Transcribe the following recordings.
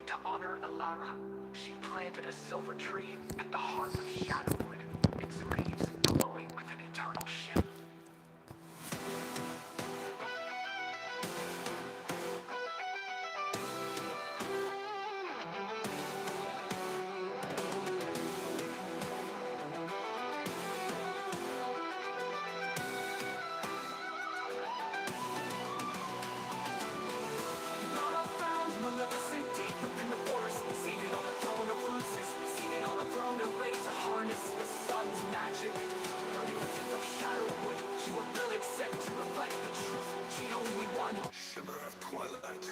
To honor Alara, she planted a silver tree at the heart of Shadowwood, its leaves glowing with an eternal shimmer. Nora found Maleficent deep within the forest, seated on a throne of Lucis, seated on a throne of ready to harness the sun's magic. Burning within the Shadowwood, she would will accept to reflect the truth she only wanted. Shimmer of twilight.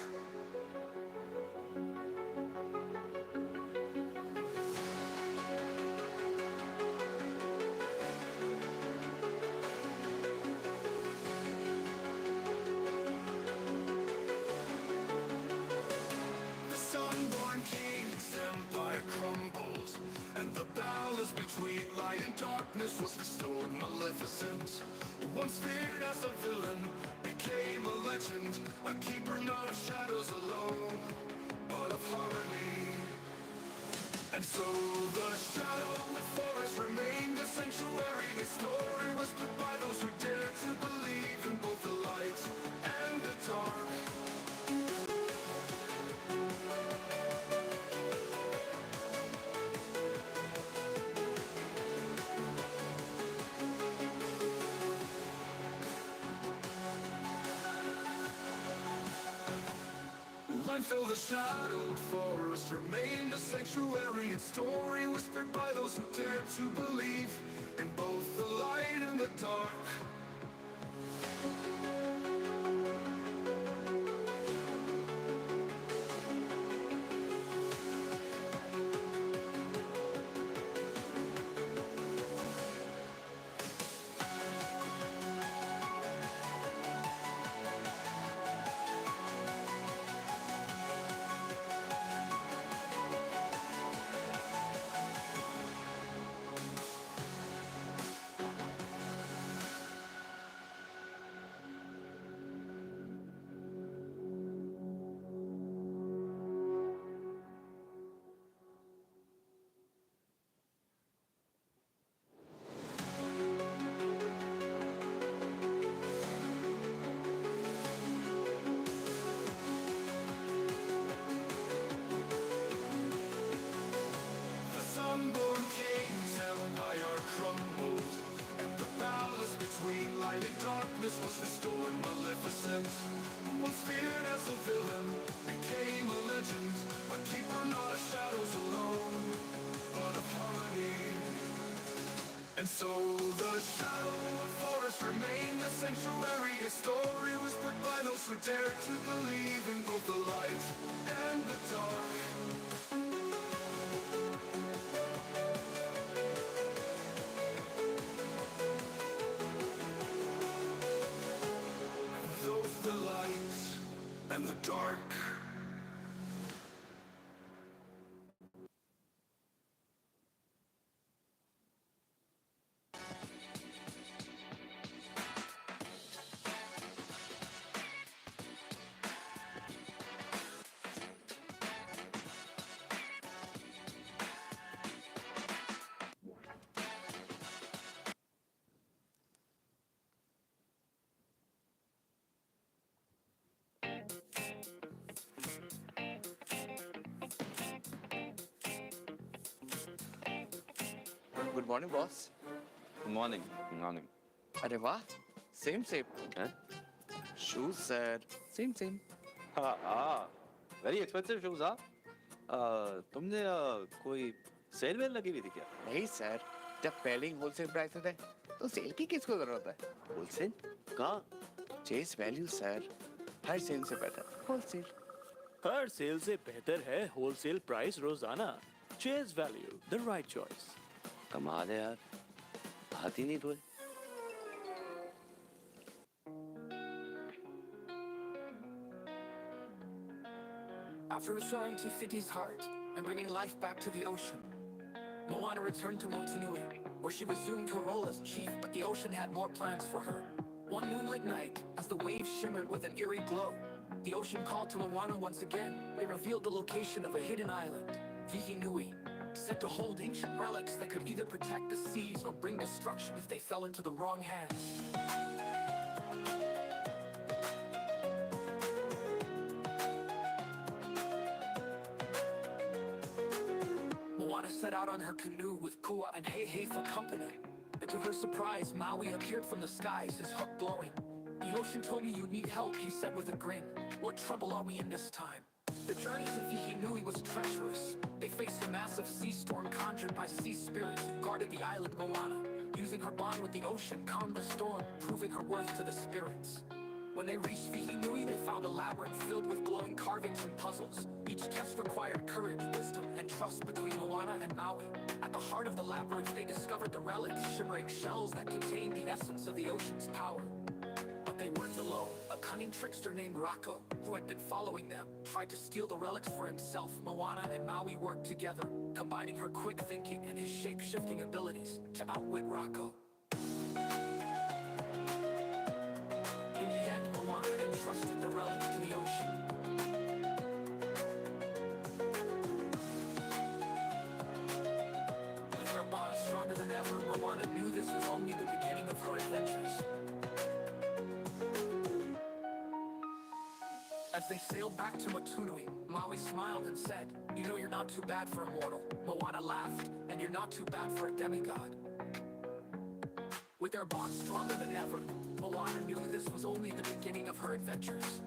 The Sunborn King's empire crumbles, and the balance between light and darkness was restored. Maleficent, once feared as a villain, became a legend, a keeper not of shadows alone, but of harmony. And so the Shadowwood Forest remained a sanctuary. Its story was whispered by those who dared to believe in both the light and the dark. Until the shadowed forest remained a sanctuary. Its story whispered by those who dared to believe in both the light and the dark. The Sunborn King's empire crumbled, and the balance between light and darkness was restored. Maleficent, once feared as a villain, became a legend, a keeper not of shadows alone, but of harmony. And so the Shadowwood Forest remained a sanctuary. Its story whispered by those who dared to believe in both the light and the dark. Both the light and the dark. Good morning boss. Morning morning अरे वाह, same same हैं? Shoes sir, same same. हाँ हाँ, very expensive shoes हाँ। तुमने कोई cell well लगी हुई थी क्या? नहीं सर, जब पहले ही होलसेल प्राइस थे तो सेल की किसको जरूरत है? होलसेल? कहाँ? चेस वैल्यू सर, हर सेल से बेटर होलसेल। हर सेल से बेहतर है होलसेल प्राइस रोजाना। Chase value, the right choice. कमाल है यार, बात ही नहीं हुई। After restoring Tiffany's heart and bringing life back to the ocean, Moana returned to Motunui, where she resumed her role as chief, but the ocean had more plans for her. One moonlit night, as the waves shimmered with an eerie glow, The ocean called to Moana once again. They revealed the location of a hidden island, Vihinui, said to hold ancient relics that could either protect the seas or bring destruction if they fell into the wrong hands. Moana set out on her canoe with Kua and Hei for company. And to her surprise, Maui appeared from the skies, his hook glowing. The ocean told me you need help, he said with a grin. What trouble are we in this time? The journey to Vihinui was treacherous. They faced a massive sea storm conjured by sea spirits who guarded the island Moana. Using her bond with the ocean, calmed the storm, proving her worth to the spirits. When they reached Vihinui, they found a labyrinth filled with glowing carvings and puzzles. Each test required courage, wisdom, and trust between Moana and Maui. At the heart of the labyrinth, they discovered the relics, shimmering shells that contained the essence of the ocean's power. But they weren't alone. A cunning trickster named Rako, who had been following them, tried to steal the relics for himself. Moana and Maui worked together, combining her quick thinking and his shape-shifting abilities to outwit Rako. In the end, Moana entrusted the relics to the ocean. With her bond stronger than ever, Moana knew this was only the beginning of her adventures. As they sailed back to Motunui, Maui smiled and said, "You know you're not too bad for a mortal." Moana laughed, "And you're not too bad for a demigod." With their bond stronger than ever, Moana knew this was only the beginning of her adventures.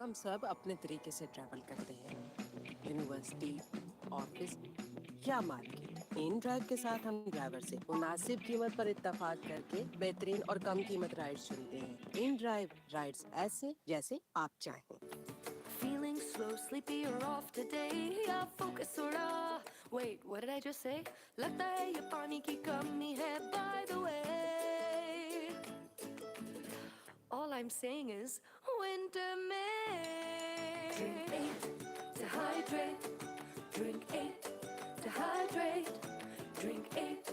हम सब अपने तरीके से travel करते हैं, university, office या market. In drive के साथ हम ड्राइवर से मुनासिब कीमत पर इत्तफाक करके बेहतरीन और कम कीमत राइड्स चुनते हैं। इन ड्राइव राइड्स ऐसे जैसे आप चाहें। Feeling slow, sleepy or off today? Yeah, focus थोड़ा. Wait, what did I just say? लगता है ये पानी की कमी है. By the way, all I'm saying is winter made. Drink 8 to hydrate. Drink 8 to hydrate. Drink 8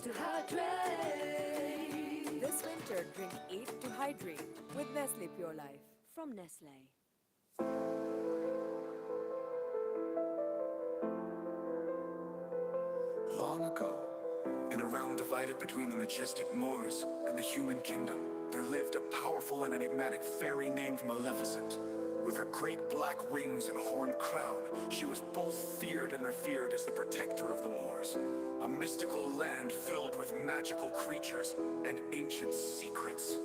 to hydrate. This winter, drink 8 to hydrate with Nestle Pure Life from Nestle. Long ago, in a realm divided between the majestic Moors and the human kingdom, there lived a powerful and enigmatic fairy named Maleficent. With her great black wings and horned crown, she was both feared and revered as the protector of the Moors. A mystical land filled with magical creatures and ancient secrets.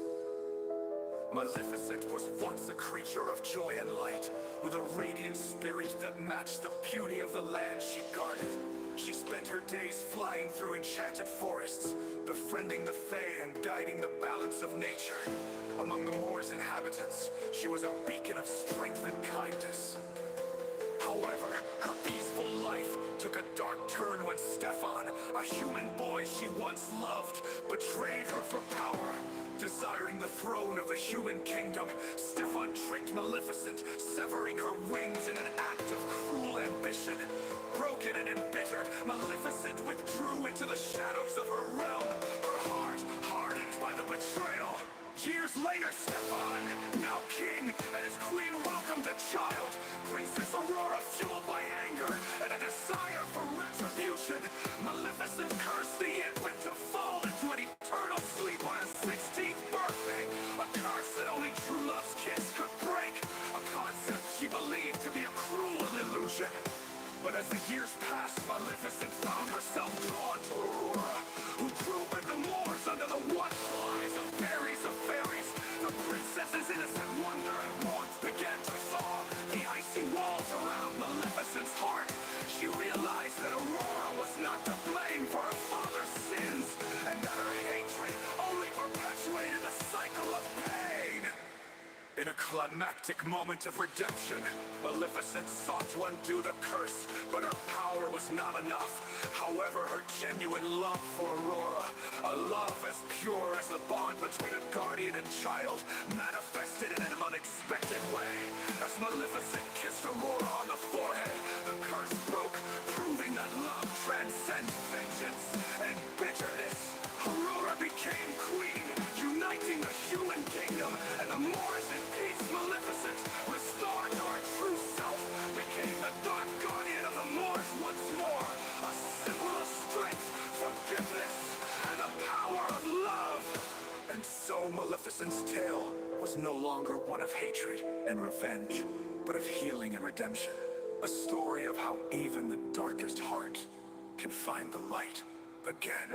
Maleficent was once a creature of joy and light, with a radiant spirit that matched the beauty of the land she guarded. She spent her days flying through enchanted forests, befriending the Fae and guiding the balance of nature. Among the Moors' inhabitants, she was a beacon of strength and kindness. However, her peaceful life took a dark turn when Stefan, a human boy she once loved, betrayed her for power. Desiring the throne of the human kingdom, Stefan tricked Maleficent, severing her wings in an act of cruel ambition. Broken and embittered, Maleficent withdrew into the shadows of her realm, her heart hardened by the betrayal. Years later, Stefan, now king, and his queen welcomed a child. Princess Aurora, fueled by anger and a desire for retribution, Maleficent cursed the infant to fall into an eternal sleep on his 16th birthday. A curse that only true love's kiss could break. A concept she believed to be a cruel illusion. But as the years passed, Maleficent found herself drawn to Aurora, who grew with the Moors under the watchful eyes of fairies of fairies. The princess's innocent wonder and warmth began to thaw the icy walls around Maleficent's heart. She realized that Aurora was not to blame for her father's sins. climactic moment of redemption. Maleficent sought to undo the curse, but her power was not enough. However, her genuine love for Aurora, a love as pure as the bond between a guardian and child, manifested in an unexpected way. As Maleficent kissed Aurora on the forehead, the curse broke, proving that love transcends vengeance and bitterness. Aurora became queen, uniting the human kingdom, and the Moors in peace. Maleficent, restored to her true self, became the dark guardian of the Moors once more, a symbol of strength, forgiveness, and the power of love. And so Maleficent's tale was no longer one of hatred and revenge, but of healing and redemption. A story of how even the darkest heart can find the light again.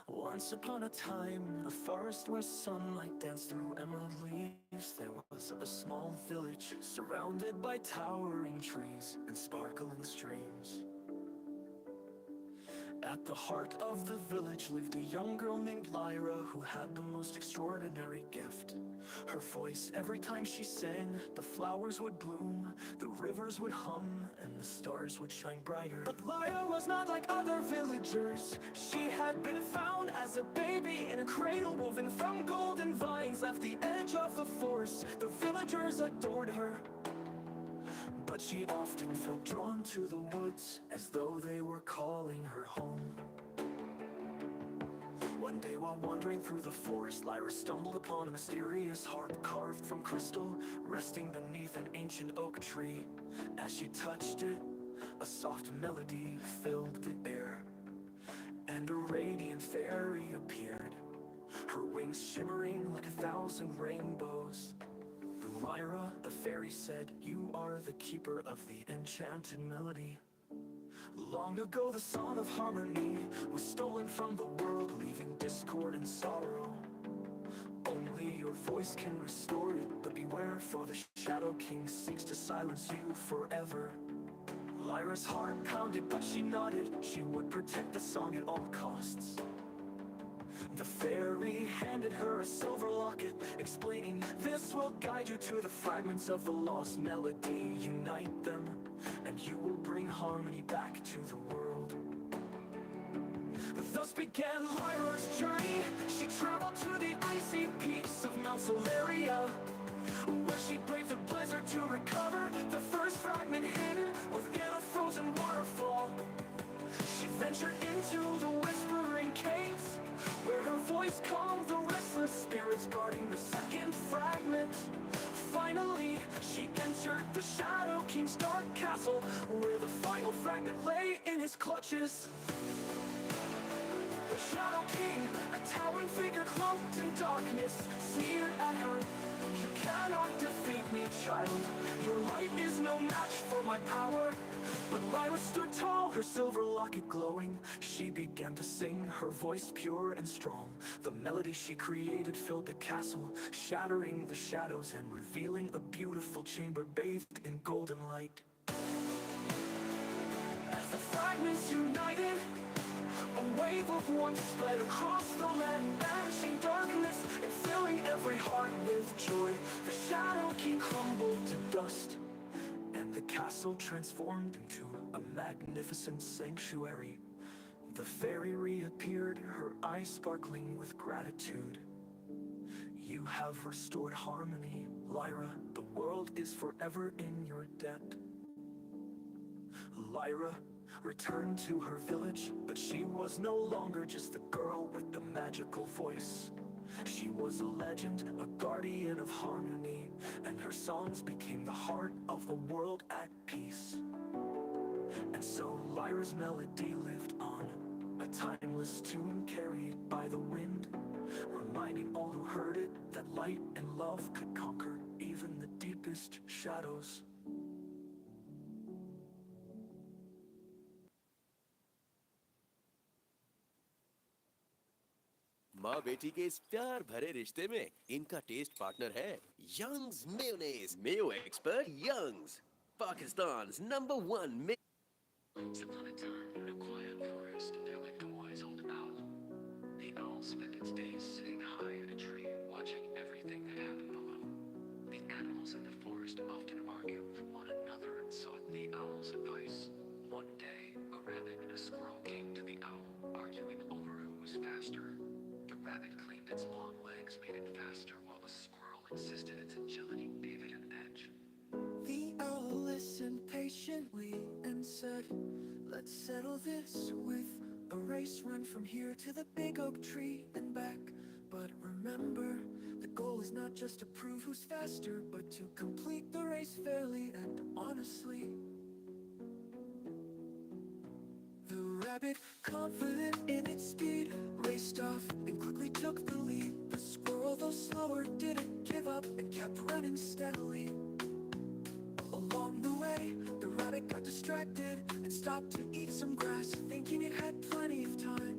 Once upon a time, in a forest where sunlight danced through emerald leaves, there was a small village surrounded by towering trees and sparkling streams. At the heart of the village lived a young girl named Lyra who had the most extraordinary gift. Her voice, every time she sang, the flowers would bloom, the rivers would hum, and the stars would shine brighter. But Lyra was not like other villagers. She had been found as a baby in a cradle woven from golden vines. At the edge of the forest, the villagers adored her. But she often felt drawn to the woods, as though they were calling her home. One day while wandering through the forest, Lyra stumbled upon a mysterious harp carved from crystal, resting beneath an ancient oak tree. As she touched it, a soft melody filled the air, and a radiant fairy appeared, her wings shimmering like 1,000 rainbows. Lyra, the fairy said, "You are the keeper of the enchanted melody. Long ago the song of harmony was stolen from the world, leaving discord and sorrow. Only your voice can restore it, but beware, for the Shadow King seeks to silence you forever." Lyra's heart pounded, but she nodded. She would protect the song at all costs. The fairy handed her a silver locket, explaining, "This will guide you to the fragments of the lost melody. Unite them, and you will bring harmony back to the world." Thus began Lyra's journey. She traveled to the icy peaks of Mount Celeria, where she braved the blizzard to recover the first fragment hidden within a frozen waterfall. She ventured into the whispering caves, where her voice calmed the restless spirits guarding the second fragment. Finally, she entered the Shadow King's dark castle, where the final fragment lay in his clutches. The Shadow King, a towering figure cloaked in darkness, sneered at her. "You cannot defeat me, child. Your light is no match for my power." But Lyra stood tall, her silver locket glowing. She began to sing, her voice pure and strong. The melody she created filled the castle, shattering the shadows and revealing a beautiful chamber bathed in golden light. As the fragments united, a wave of warmth spread across the land, banishing darkness and filling every heart with joy. The Shadow King crumbled to dust, and the castle transformed into a magnificent sanctuary. The fairy reappeared, her eyes sparkling with gratitude. "You have restored harmony, Lyra. The world is forever in your debt." Lyra returned to her village, but she was no longer just the girl with the magical voice. She was a legend, a guardian of harmony, and her songs became the heart of the world at peace. And so Lyra's melody lived on, a timeless tune carried by the wind, reminding all who heard it that light and love could conquer even the deepest shadows. माँ बेटी के इस प्यार भरे रिश्ते में इनका taste partner है Young's mayonnaise, mayo expert Young's. Pakistan's #1 Once upon a time, in a quiet forest, there lived a wise old owl. The owl spent its days sitting high in a tree, watching everything that happened below. The animals in the forest often argued with one another and sought the owl's advice. One day, a rabbit and a squirrel came to the owl, arguing over who was faster. The rabbit claimed its long legs made it faster, while the squirrel insisted its agility gave it an edge. The owl listened patiently and said, "Let's settle this with a race, run from here to the big oak tree and back. But remember, the goal is not just to prove who's faster, but to complete the race fairly and honestly." The rabbit, confident in its speed, raced off and quickly took the lead. The squirrel, though slower, didn't give up and kept running steadily. Along the way, the rabbit got distracted and stopped to eat some grass, thinking it had plenty of time.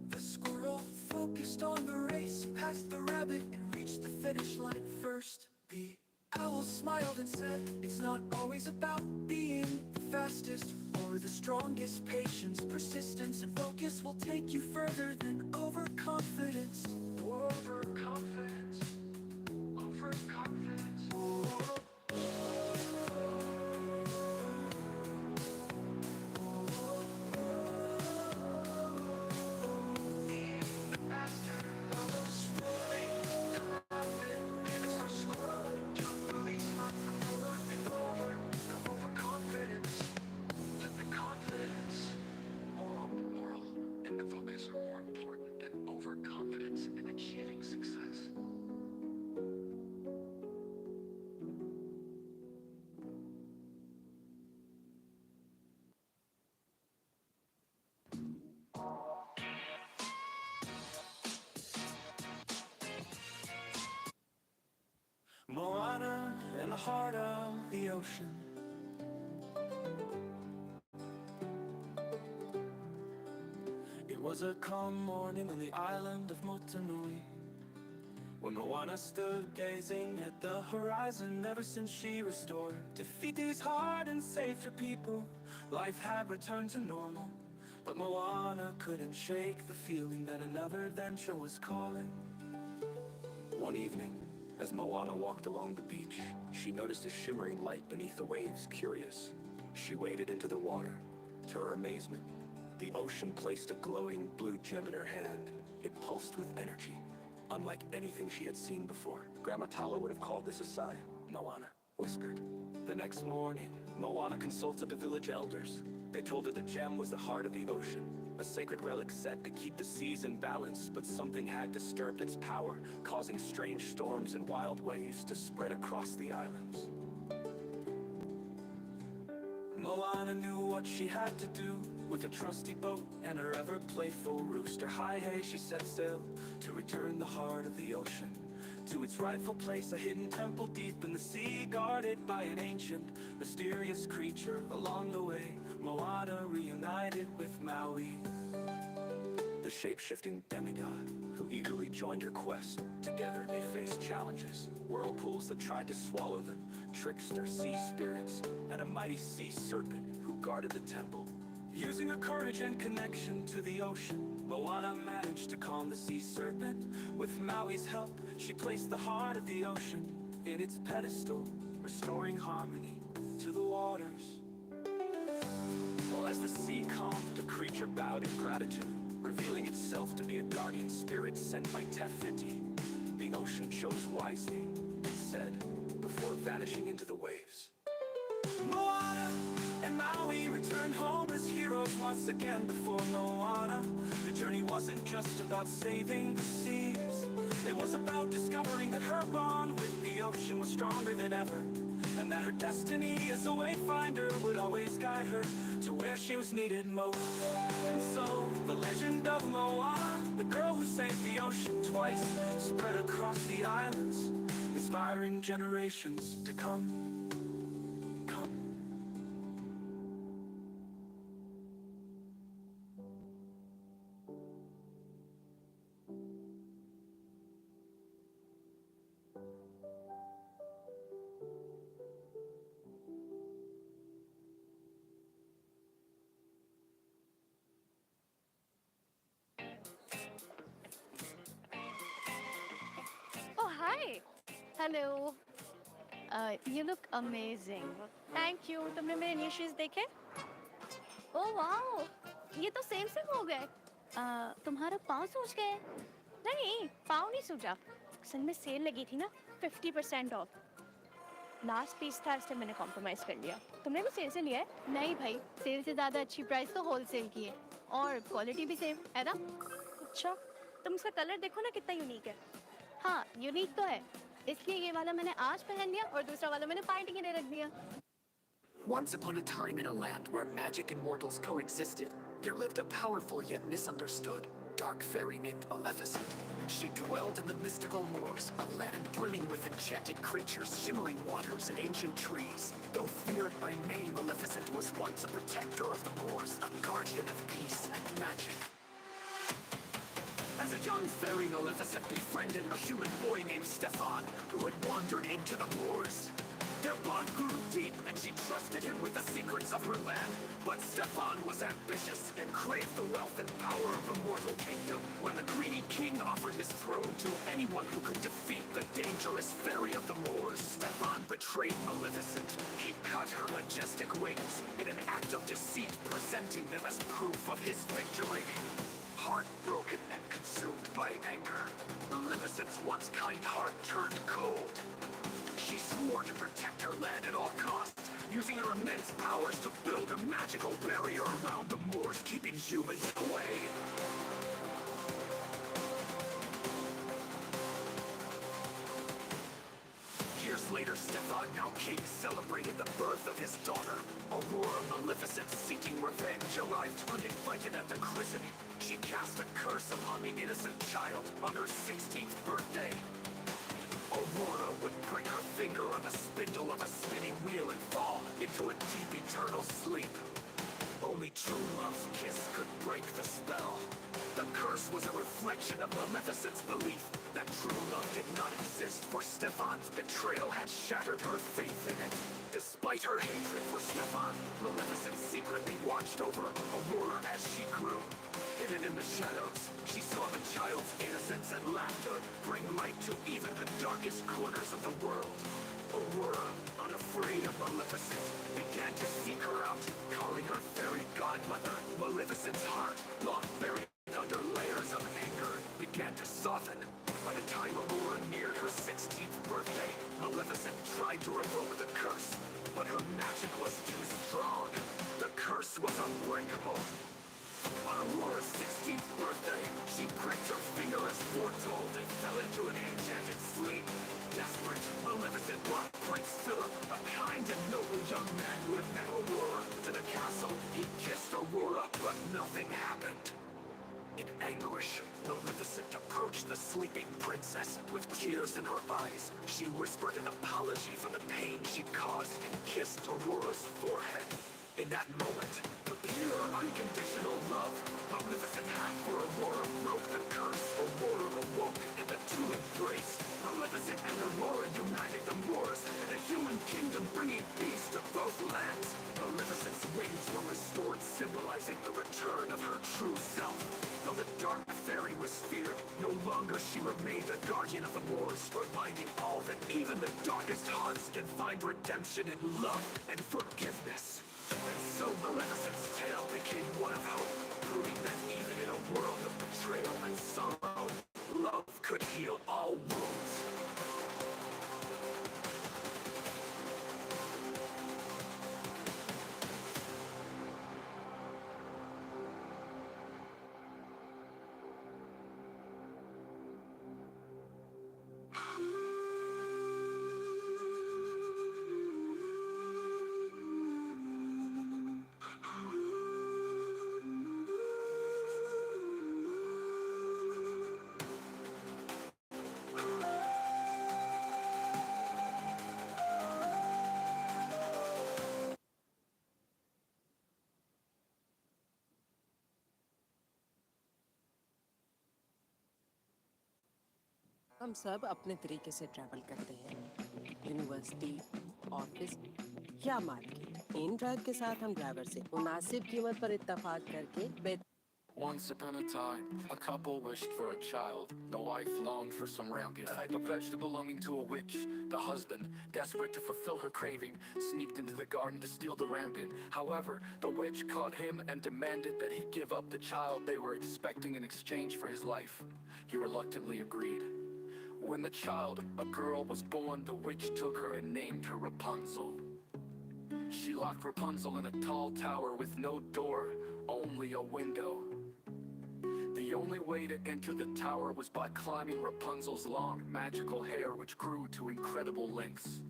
The squirrel focused on the race, passed the rabbit and reached the finish line first. The owl smiled and said, "It's not always about being the fastest or the strongest. Patience, persistence, and focus will take you further than overconfidence." Overconfidence. Overconfidence. Moral and the focus are more important than overconfidence in achieving success. Moana in the heart of the ocean. It was a calm morning on the island of Motunui, when Moana stood gazing at the horizon. Ever since she restored Te Fiti's heart and saved her people, life had returned to normal. But Moana couldn't shake the feeling that another adventure was calling. One evening, as Moana walked along the beach, she noticed a shimmering light beneath the waves. Curious, she waded into the water. To her amazement, the ocean placed a glowing blue gem in her hand. It pulsed with energy, unlike anything she had seen before. Grandma Tala would have called this a sign, Moana whispered. The next morning, Moana consulted the village elders. They told her the gem was the heart of the ocean, a sacred relic set to keep the seas in balance, but something had disturbed its power, causing strange storms and wild waves to spread across the islands. Moana knew what she had to do. With a trusty boat and her ever-playful rooster, Hai-Hei, she set sail to return the heart of the ocean to its rightful place, a hidden temple deep in the sea, guarded by an ancient, mysterious creature. Along the way, Moana reunited with Maui, the shape-shifting demigod who eagerly joined her quest. Together they faced challenges, whirlpools that tried to swallow them, trickster sea spirits, and a mighty sea serpent who guarded the temple. Using her courage and connection to the ocean, Moana managed to calm the sea serpent. With Maui's help, she placed the heart of the ocean in its pedestal, restoring harmony to the waters. Well, as the sea calmed, the creature bowed in gratitude, revealing itself to be a guardian spirit sent by Te Fiti. The ocean chose wisely, it said, before vanishing into the waves. Moana and Maui returned home as heroes once again. Before Moana, the journey wasn't just about saving the seas. It was about discovering that her bond with the ocean was stronger than ever, and that her destiny as a wayfinder would always guide her to where she was needed most. And so, the legend of Moana, the girl who saved the ocean twice, spread across the islands, inspiring generations to come. Hi. Hello. You look amazing. Thank you. तुमने मेरे new shoes देखे? Oh wow. ये तो cell से हो गए. तुम्हारा पाँव सूज गए? नहीं, पाँव नहीं सूजा. असल में सेल लगी थी ना, 50% ऑफ. लास्ट पीस था इसलिए मैंने कॉम्प्रोमाइज कर लिया. तुमने भी सेल से लिया है? नहीं भाई, सेल से ज़्यादा अच्छी प्राइस तो होलसेल की है. और क्वालिटी भी सेम है ना? अच्छा, तुम इसका कलर देखो ना कितना यूनिक है. हाँ, यूनिक तो है. इसलिए ये वाला मैंने आज पहन लिया और दूसरा वाला मैंने पार्टी के लिए रख दिया. Once upon a time in a land where magic and mortals coexisted, there lived a powerful yet misunderstood dark fairy named Maleficent. She dwelled in the mystical moors, a land brimming with enchanted creatures, shimmering waters, and ancient trees. Though feared by many, Maleficent was once a protector of the moors, a guardian of peace and magic. As a young fairy, Maleficent befriended a human boy named Stefan, who had wandered into the moors. Their bond grew deep, and she trusted him with the secrets of her land. But Stefan was ambitious and craved the wealth and power of a mortal kingdom. When the greedy king offered his throne to anyone who could defeat the dangerous fairy of the moors, Stefan betrayed Maleficent. He cut her majestic wings in an act of deceit, presenting them as proof of his victory. Heartbroken and consumed by anger, Maleficent's once kind heart turned cold. She swore to protect her land at all costs, using her immense powers to build a magical barrier around the moors, keeping humans away. Years later, Stefan, now king, celebrated the birth of his daughter. Aurora Maleficent, seeking revenge, arrived uninvited at the christening. She cast a curse upon the innocent child on her 16th birthday. Aurora would prick her finger on the spindle of a spinning wheel and fall into a deep eternal sleep. Only true love's kiss could break the spell. The curse was a reflection of Maleficent's belief that true love did not exist, for Stefan's betrayal had shattered her faith in it. Despite her hatred for Stefan, Maleficent secretly watched over Aurora as she grew. Hidden in the shadows, she saw the child's innocence and laughter bring light to even the darkest corners of the world. Aurora, unafraid of Maleficent, began to seek her out, calling her fairy godmother. Maleficent's heart, long buried under layers of anger, began to soften. By the time Aurora neared her 16th birthday, Maleficent tried to revoke the curse, but her magic was too strong. The curse was unbreakable. On Aurora's 16th birthday, she pricked her finger as foretold and fell into an enchanted sleep. Desperate, Maleficent brought Prince Philip, a kind and noble young man who had met Aurora, to the castle. He kissed Aurora, but nothing happened. In anguish, Maleficent approached the sleeping princess. With tears in her eyes, she whispered an apology for the pain she caused and kissed Aurora's forehead. In that moment, the pure, unconditional love Maleficent had for Aurora broke the curse. Aurora awoke, and the two embraced. Maleficent and Aurora united the moors, and the human kingdom bringing peace to both lands. Maleficent's wings were restored, symbolizing the return of her true self. Though the dark fairy was feared, no longer she remained a guardian of the moors, reminding all that even the darkest hearts can find redemption in love and forgiveness. And so Maleficent's tale became one of hope, proving that even in a world of betrayal and sorrow, love could heal all wounds. हम सब अपने तरीके से travel करते हैं, university, office या market. In drive के साथ हम ड्राइवर से मुनासिब कीमत पर इत्तेफाक करके Once upon a time, a couple wished for a child. The wife longed for some rampant type of vegetable belonging to a witch. The husband, desperate to fulfill her craving, sneaked into the garden to steal the rampant. However, the witch caught him and demanded that he give up the child they were expecting in exchange for his life. He reluctantly agreed. When the child, a girl, was born, the witch took her and named her Rapunzel. She locked Rapunzel in a tall tower with no door, only a window. The only way to enter the tower was by climbing Rapunzel's long, magical hair, which grew to incredible lengths.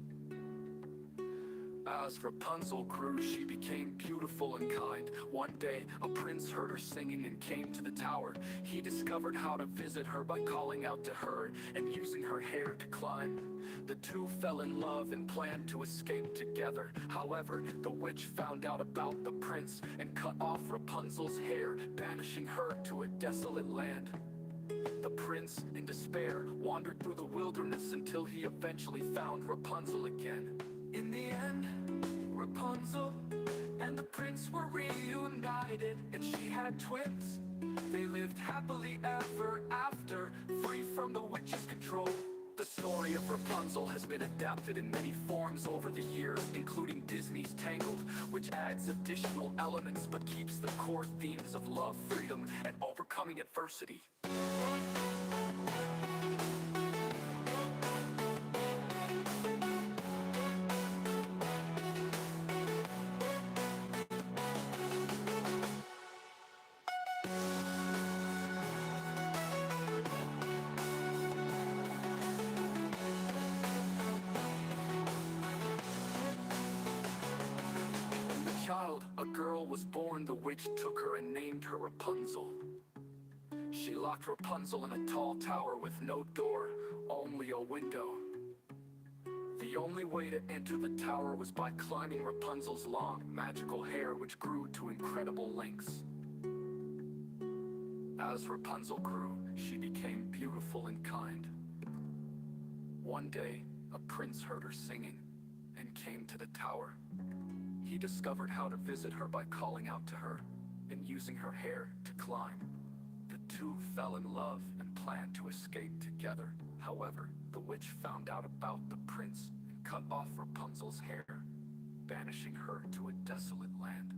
As Rapunzel grew, she became beautiful and kind. One day, a prince heard her singing and came to the tower. He discovered how to visit her by calling out to her and using her hair to climb. The two fell in love and planned to escape together. However, the witch found out about the prince and cut off Rapunzel's hair, banishing her to a desolate land. The prince, in despair, wandered through the wilderness until he eventually found Rapunzel again. In the end, Rapunzel and the prince were reunited, and she had twins. They lived happily ever after, free from the witch's control. The story of Rapunzel has been adapted in many forms over the years, including Disney's Tangled, which adds additional elements but keeps the core themes of love, freedom, and overcoming adversity. A girl was born, the witch took her and named her Rapunzel. She locked Rapunzel in a tall tower with no door, only a window. The only way to enter the tower was by climbing Rapunzel's long, magical hair, which grew to incredible lengths. As Rapunzel grew, she became beautiful and kind. One day, a prince heard her singing and came to the tower. He discovered how to visit her by calling out to her and using her hair to climb. The two fell in love and planned to escape together. However, the witch found out about the prince and cut off Rapunzel's hair, banishing her to a desolate land.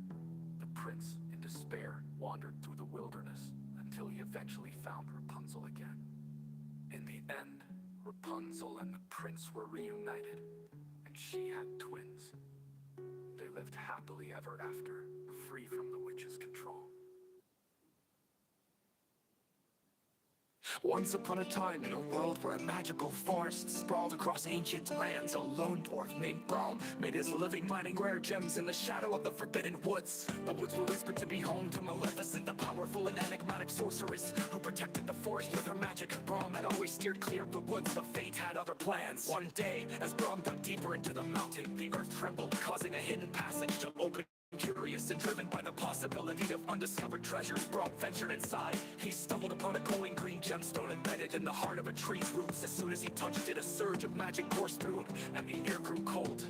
The prince, in despair, wandered through the wilderness until he eventually found Rapunzel again. In the end, Rapunzel and the prince were reunited, and she had twins. They lived happily ever after, free from the witch's control. Once upon a time, in a world where a magical forest sprawled across ancient lands, a lone dwarf named Braum made his living mining rare gems in the shadow of the Forbidden Woods. The woods were whispered to be home to Maleficent, the powerful and enigmatic sorceress who protected the forest with her magic. Braum had always steered clear of the woods, but fate had other plans. One day, as Braum dug deeper into the mountain, the earth trembled, causing a hidden passage to open. Curious and driven by the possibility of undiscovered treasures, Braum ventured inside. He stumbled upon a glowing green gemstone embedded in the heart of a tree's roots. As soon as he touched it, a surge of magic coursed through him, and the air grew cold.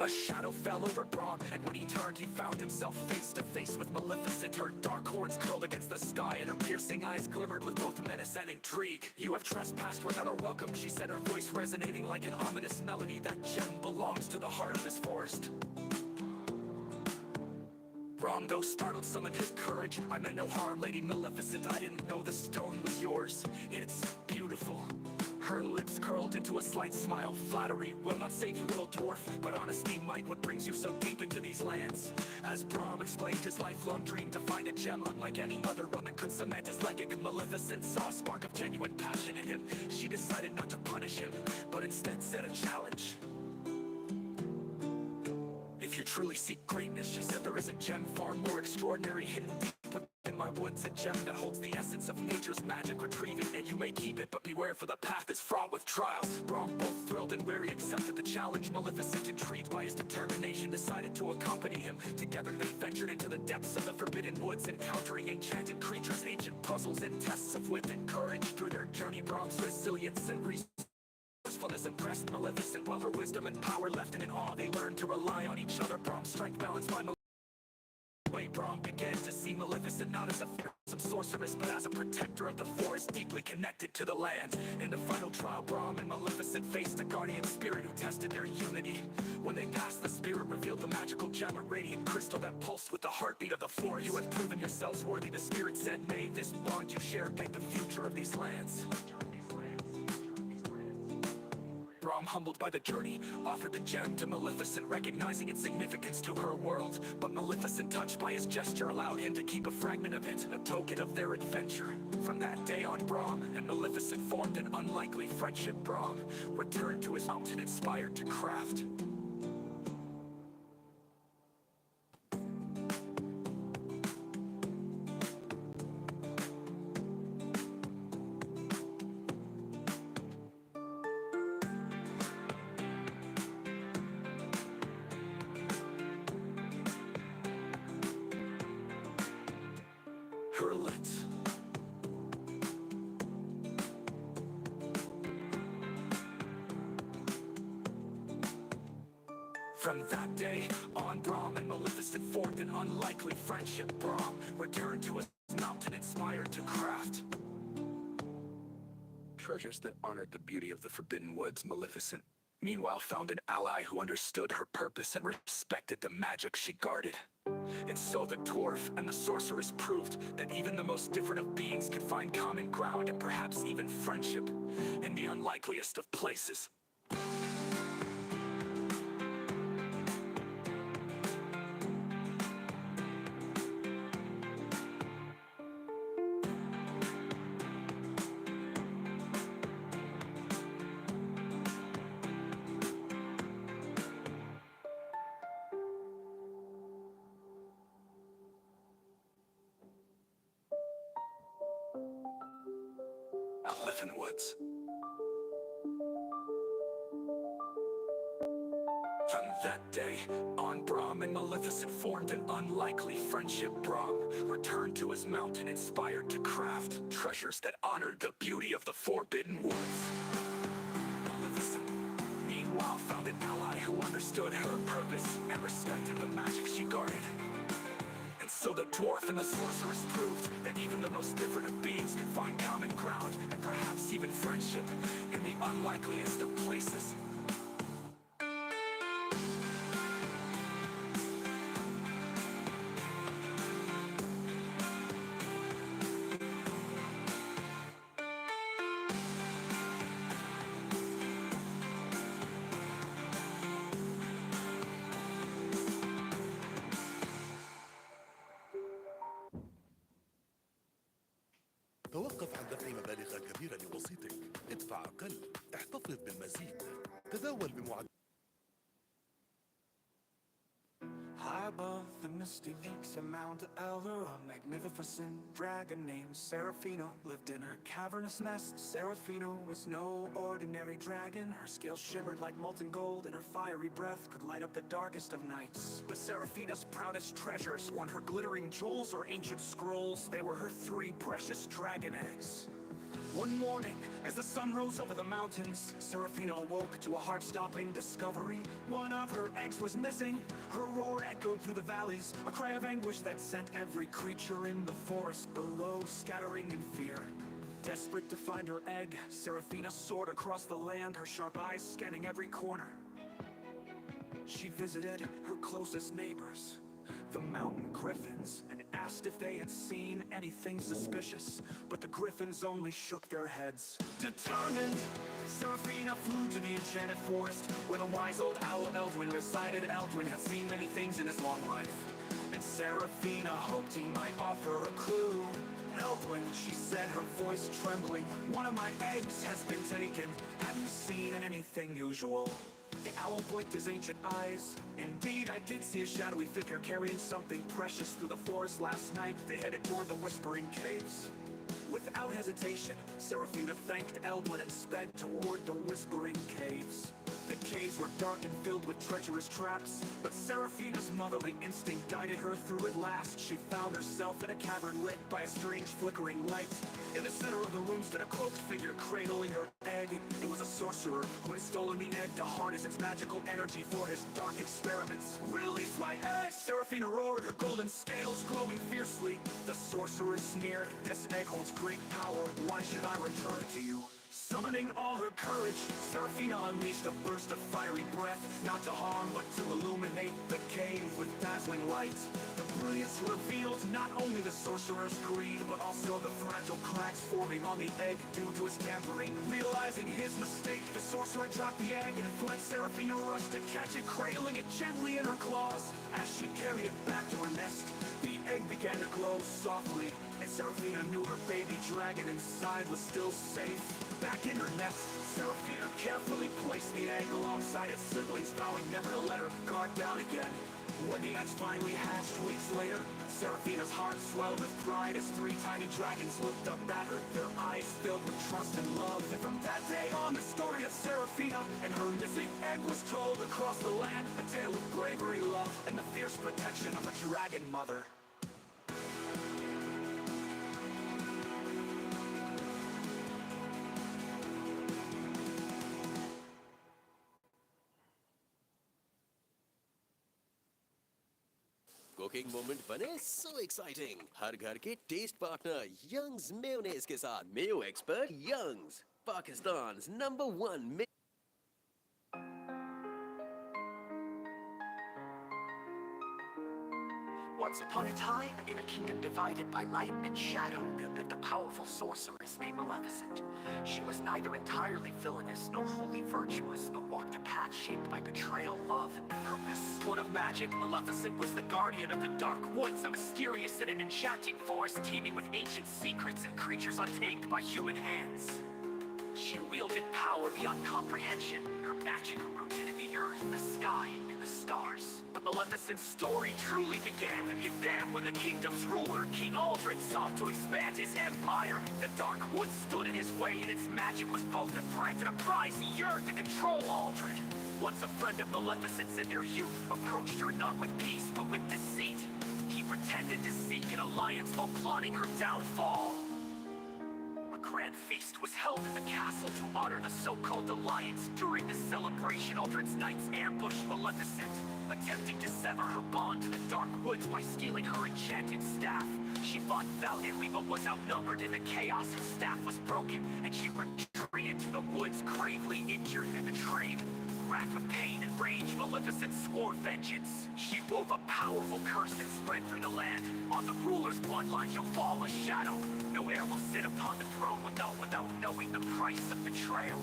A shadow fell over Braum, and when he turned, he found himself face to face with Maleficent. Her dark horns curled against the sky, and her piercing eyes glimmered with both menace and intrigue. "You have trespassed without a welcome," she said, her voice resonating like an ominous melody. "That gem belongs to the heart of this forest." Braum, though startled, summoned his courage. "I meant no harm, Lady Maleficent. I didn't know the stone was yours. It's beautiful." Her lips curled into a slight smile. "Flattery will not save you, little dwarf, but honesty might. What brings you so deep into these lands?" As Braum explained his lifelong dream to find a gem unlike any other woman could cement his legacy, Maleficent saw a spark of genuine passion in him. She decided not to punish him, but instead set a challenge. "If you truly seek greatness," she said, "there is a gem far more extraordinary hidden deep within my woods, a gem that holds the essence of nature's magic. Retrieve it and you may keep it, but beware, for the path is fraught with trials." Braum, both thrilled and wary, accepted the challenge. Maleficent, intrigued by his determination, decided to accompany him. Together they ventured into the depths of the Forbidden Woods, encountering enchanted creatures, ancient puzzles, and tests of wit and courage. Through their journey, Braum's resilience and resourcefulness impressed Maleficent, while her wisdom and power left in awe. They learned to rely on each other. Braum's strength balanced by Maleficent's Brahm began to see Maleficent not as a fearsome sorceress, but as a protector of the forest, deeply connected to the land. In the final trial, Brahm and Maleficent faced a guardian spirit who tested their unity. When they passed, the spirit revealed the magical gem, a radiant crystal that pulsed with the heartbeat of the forest. You have proven yourselves worthy, the spirit said. May this bond you share paint the future of these lands. Brahm, humbled by the journey, offered the gem to Maleficent, recognizing its significance to her world. But Maleficent, touched by his gesture, allowed him to keep a fragment of it, a token of their adventure. From that day on, Brahm and Maleficent formed an unlikely friendship. Brahm returned to his mountain, inspired to craft. Hurlet. From that day on, Brahm and Maleficent formed an unlikely friendship. Brahm returned to his mountain, inspired to craft treasures that honored the beauty of the Forbidden Woods. Maleficent, meanwhile, found an ally who understood her purpose and respected the magic she guarded. And so the dwarf and the sorceress proved that even the most different of beings could find common ground and perhaps even friendship in the unlikeliest of places. Elephant Woods. From that day on, Brahm and Maleficent formed an unlikely friendship. Brahm returned to his mountain, inspired to craft treasures that honored the beauty of the Forbidden Woods. Maleficent, meanwhile, found an ally who understood her purpose and respected the magic she guarded. So the dwarf and the sorceress proved that even the most different of beings can find common ground and perhaps even friendship in the unlikeliest of places. توقف عن دفع مبالغ كبيرة لوسيطك. ادفع أقل. احتفظ بالمزيد. تداول بمعدل. High above the misty peaks of Mount Elder, a magnificent dragon named Seraphina lived in her cavernous nest. Seraphina was no ordinary dragon. Her scales shimmered like molten gold, and her fiery breath could light up the darkest of nights. But Seraphina's proudest treasures weren't her glittering jewels or ancient scrolls. They were her 3 precious dragon eggs. One morning, as the sun rose over the mountains, Seraphina awoke to a heart-stopping discovery. One of her eggs was missing. Her roar echoed through the valleys, a cry of anguish that sent every creature in the forest below scattering in fear. Desperate to find her egg, Seraphina soared across the land, her sharp eyes scanning every corner. She visited her closest neighbors, the mountain griffins, and asked if they had seen anything suspicious. But the griffins only shook their heads. Determined, Seraphina flew to the enchanted forest, where the wise old owl Eldwin resided. Eldwin had seen many things in his long life, and Seraphina hoped he might offer a clue. Eldwin, she said, her voice trembling, one of my eggs has been taken. Have you seen anything usual? The owl blinked his ancient eyes. Indeed, I did see a shadowy figure carrying something precious through the forest last night. They headed toward the Whispering Caves. Without hesitation, Seraphina thanked Eldwin and sped toward the Whispering Caves. The caves were dark and filled with treacherous traps, but Seraphina's motherly instinct guided her through at last. She found herself in a cavern lit by a strange flickering light. In the center of the room stood a cloaked figure cradling her egg. It was a sorcerer who had stolen the egg to harness its magical energy for his dark experiments. Release my egg! Seraphina roared, her golden scales glowing fiercely. The sorcerer sneered, this egg holds great power. Why should I return to you? Summoning all her courage, Seraphina unleashed a burst of fiery breath, not to harm but to illuminate the cave with dazzling light. The brilliance revealed not only the sorcerer's greed, but also the fragile cracks forming on the egg due to his tampering. Realizing his mistake, the sorcerer dropped the egg and fled. Seraphina rushed to catch it, cradling it gently in her claws. As she carried it back to her nest, the egg began to glow softly, and Seraphina knew her baby dragon inside was still safe. Back in her nest, Seraphina carefully placed the egg alongside its siblings, vowing never to let her guard down again. When the eggs finally hatched weeks later, Seraphina's heart swelled with pride as 3 tiny dragons looked up at her, their eyes filled with trust and love. And from that day on, the story of Seraphina and her missing egg was told across the land, a tale of bravery, love, and the fierce protection of a dragon mother. Cooking moment बने so exciting. हर घर के taste partner Young's mayonnaise के साथ mayo expert Young's, Pakistan's #1 Once upon a time, in a kingdom divided by light and shadow, lived a powerful sorceress named Maleficent. She was neither entirely villainous nor wholly virtuous, but walked a path shaped by betrayal, love, and purpose. Born of magic, Maleficent was the guardian of the Dark Woods, a mysterious and an enchanting forest teeming with ancient secrets and creatures untamed by human hands. She wielded power beyond comprehension. Her magic rooted in the earth, the sky, and the stars. But Maleficent's story truly began when the kingdom's ruler, King Aldrin, sought to expand his empire. The Dark Woods stood in his way, and its magic was both a threat and a prize he yearned to control Aldrin. Once a friend of Maleficent's in their youth approached her not with peace but with deceit. He pretended to seek an alliance while plotting her downfall. A grand feast was held in the castle to honor the so-called alliance. During the celebration, Aldrin's knights ambushed Maleficent, attempting to sever her bond to the Dark Woods by stealing her enchanted staff. She fought valiantly but was outnumbered in the chaos. Her staff was broken, and she retreated to the woods, gravely injured and betrayed. Racked with pain and rage, Maleficent swore vengeance. She wove a powerful curse that spread through the land. On the ruler's bloodline shall fall a shadow. No heir will sit upon the throne without knowing the price of betrayal.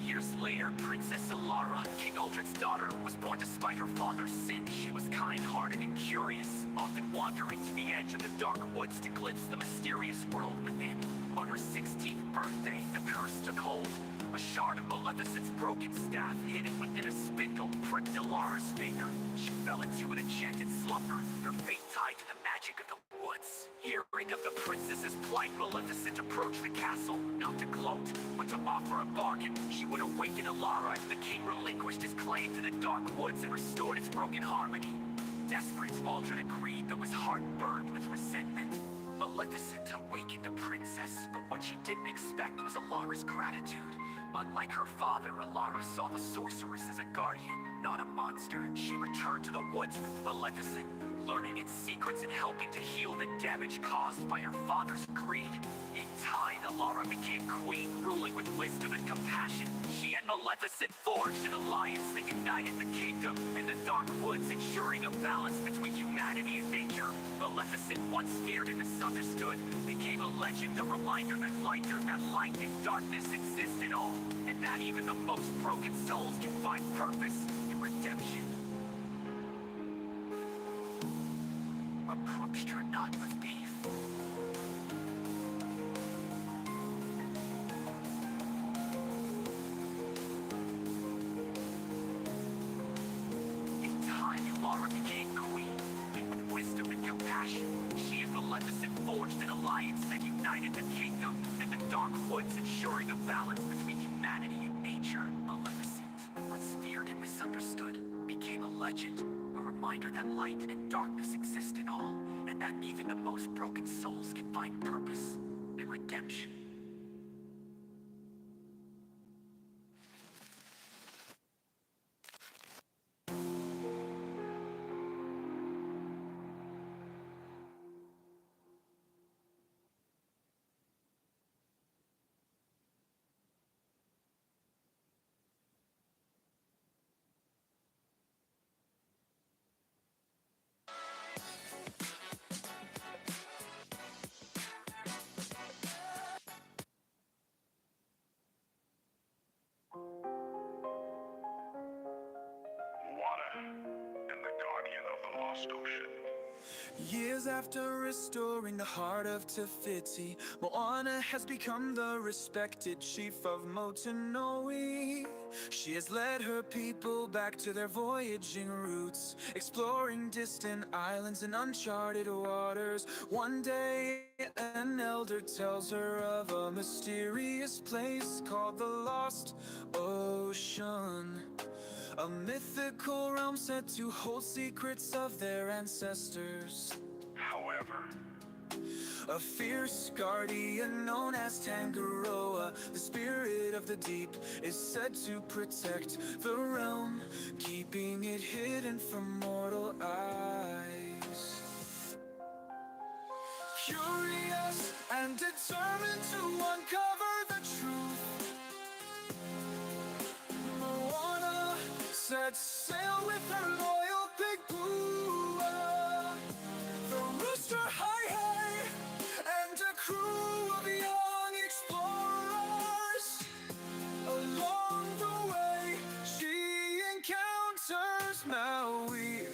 Years later, Princess Alara, King Aldrin's daughter, was born despite her father's sin. She was kind-hearted and curious, often wandering to the edge of the Dark Woods to glimpse the mysterious world within. On her 16th birthday, the curse took hold. A shard of Maleficent's broken staff, hidden within a spindle, pricked Alara's finger. She fell into an enchanted slumber, her fate tied to the magic of the woods. Hearing of the princess's plight, Maleficent approached the castle, not to gloat, but to offer a bargain. She would awaken Alara if the king relinquished his claim to the Dark Woods and restored its broken harmony. Desperate, Aldrin agreed, though his heart burned with resentment. Maleficent awakened the princess, but what she didn't expect was Alara's gratitude. Unlike her father, Alara saw the sorceress as a guardian, not a monster. She returned to the woods with Maleficent, learning its secrets and helping to heal the damage caused by her father's greed. In time, Alara became queen, ruling with wisdom and compassion. She and Maleficent forged an alliance that united the kingdom and the Dark Woods, ensuring a balance between humanity and nature. Maleficent, once feared and misunderstood, became a legend, a reminder that light and darkness exist in all, and that even the most broken souls can find purpose and redemption. Approached her not with beef. In time, Alara became queen, with wisdom and compassion. She and Maleficent forged an alliance that united the kingdom and the Dark Woods, ensuring a balance between humanity and nature. Maleficent, once feared and misunderstood, became a legend. A reminder that light and darkness exist in all, and that even the most broken souls can find purpose and redemption. Years after restoring the heart of Te Fiti, Moana has become the respected chief of Motunui. She has led her people back to their voyaging roots, exploring distant islands and uncharted waters. One day, an elder tells her of a mysterious place called the Lost Ocean, a mythical realm said to hold secrets of their ancestors. However, a fierce guardian known as Tangaroa, the spirit of the deep, is said to protect the realm, keeping it hidden from mortal eyes. Curious and determined to uncover the truth, Moana set sail with her loyal big Bua, the rooster Hai and a crew of young explorers. Along the way, she encounters Maui,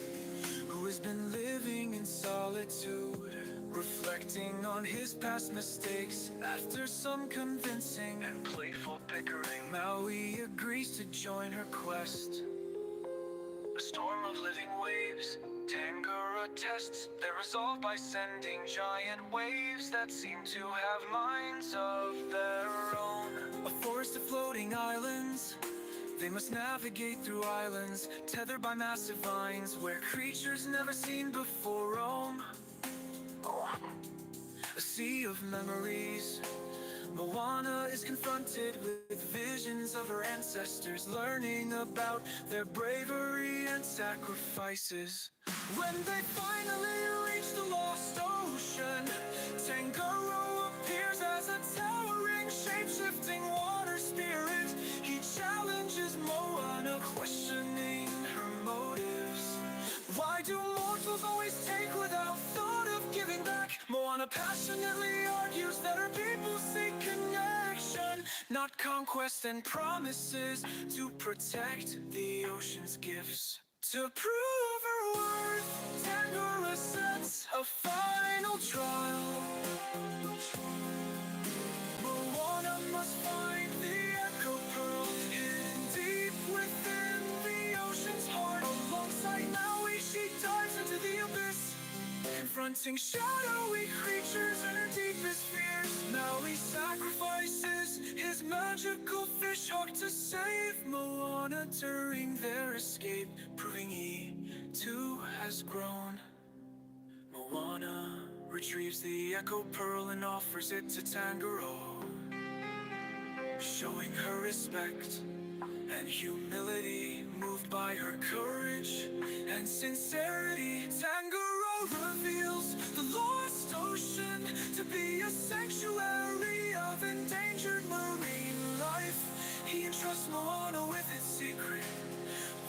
who has been living in solitude, reflecting on his past mistakes. After some convincing and playful bickering, Maui agrees to join her quest. A storm of living waves, Tangara tests their resolve by sending giant waves that seem to have minds of their own. A forest of floating islands, they must navigate through islands tethered by massive vines, where creatures never seen before roam. A sea of memories, Moana is confronted with visions of her ancestors, learning about their bravery and sacrifices. When they finally reach the Lost Ocean, Tangaroa appears as a towering, shape-shifting water spirit. He challenges Moana, questioning her motives. Why do mortals always take without thought of giving back? Moana passionately argues that her people seek connection, not conquest, and promises to protect the ocean's gifts. To prove her worth, Tangara sets a final trial. Moana must find the Echo Pearl, hidden deep within the ocean's heart. Alongside Maui, she dives into the abyss, confronting shadowy creatures and her deepest fears. Maui sacrifices his magical fish hook to save Moana during their escape, proving he too has grown. Moana retrieves the Echo Pearl and offers it to Tangaroa, showing her respect and humility. Moved by her courage and sincerity, Tangaroa reveals the Lost Ocean to be a sanctuary of endangered marine life. He entrusts Moana with its secret,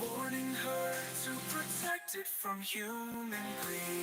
warning her to protect it from human greed.